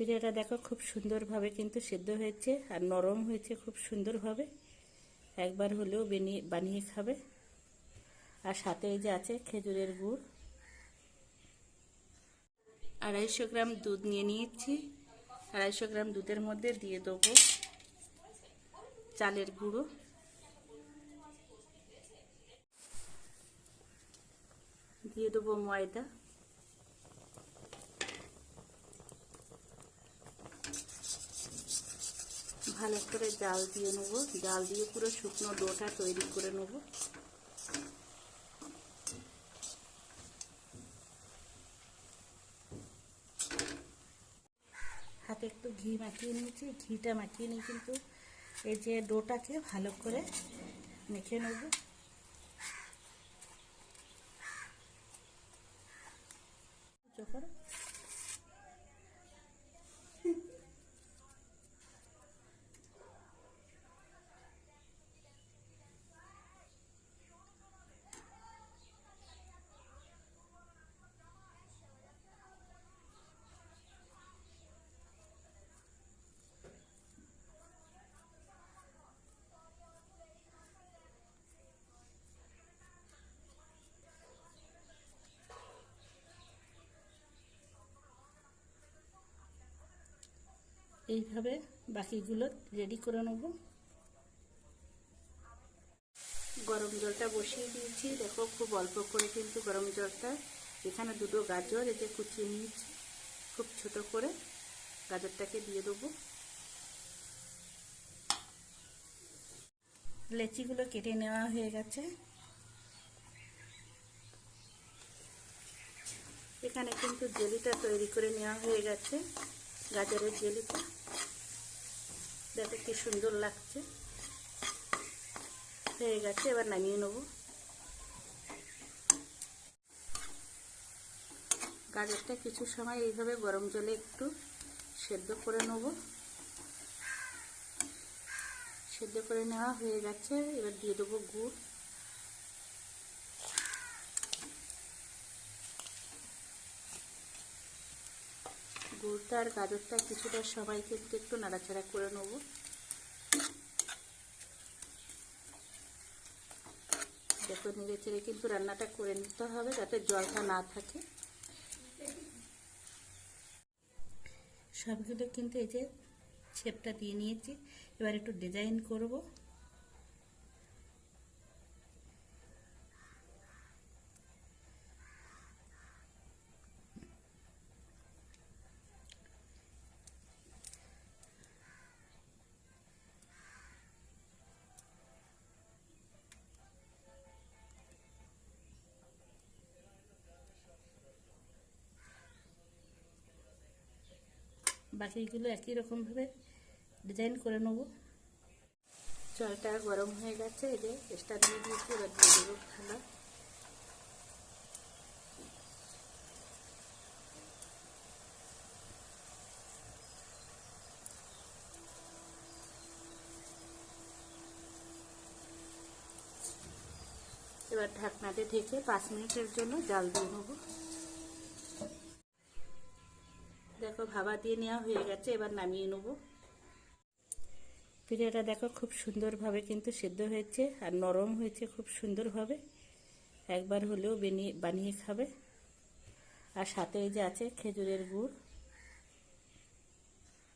পিঠাটা দেখো খুব সুন্দরভাবে কিন্তু সিদ্ধ হয়েছে আর নরম হয়েছে খুব সুন্দরভাবে। একবার হলেও বানিয়ে খাবে। আর সাথে এই যে আছে খেজুরের গুড়। 250 গ্রাম দুধ নিয়ে নিয়েছি। 250 গ্রাম দুধের মধ্যে দিয়ে দেবো চালের গুঁড়ো, দিয়ে দেবো ময়দা, ভালো করে জাল দিয়ে নেবো। জাল দিয়ে পুরো শুকনো ডোটা তৈরি করে নেবো। হাতে একটু ঘি মাখিয়ে নিয়েছি। ঘিটা মাখিয়ে নিয়ে কিন্তু এই যে ডোটাকে ভালো করে মেখে নেব। যখন এইভাবে বাকিগুলো রেডি করে নেব। গরম জলটা বসিয়ে দিয়েছি। দেখো খুব অল্প করে কিন্তু গরম জলটা। এখানে দুটো গাজর এই যে কুচিয়ে নিয়েছি, খুব ছোট করে গাজরটাকে দিয়ে দেবো। লেচিগুলো কেটে নেওয়া হয়ে গেছে। এখানে কিন্তু জেলিটা তৈরি করে নেওয়া হয়ে গেছে, গাজরের জেলিটা। দেখো কি সুন্দর লাগছে, হয়ে গেছে। এবার নামিয়ে নেব। গাজরটা কিছু সময় এইভাবে গরম জলে একটু সেদ্ধ করে নেব। সেদ্ধ করে নেওয়া হয়ে গেছে। এবার দিয়ে দেবো গুড়। গুড়টা আর গাজরটা কিছুটা সময় কিন্তু একটু নাড়াচাড়া করে নেব। দেখো নেড়ে চেড়ে কিন্তু রান্নাটা করে নিতে হবে যাতে জলটা না থাকে। সবগুলো কিন্তু এই যে শেপটা দিয়ে নিয়েছি। এবার একটু ডিজাইন করব। বাকিগুলো একই রকমভাবে ডিজাইন করে নেব। জলটা গরম হয়ে গেছে। এই যে এক্সট্রা দিয়ে দিয়েছি। এবার দিয়ে দেবো থালা। এবার ঢাকনাতে ঢেকে 5 মিনিটের জন্য জাল দিয়ে নেব। দেখো ভাপা দিয়ে নেওয়া হয়ে গেছে। এবার নামিয়ে নেব। পিঠাটা দেখো খুব সুন্দরভাবে কিন্তু সিদ্ধ হয়েছে আর নরম হয়েছে খুব সুন্দরভাবে। একবার হলেও বানিয়ে খাবে। আর সাথে এই যে আছে খেজুরের গুড়।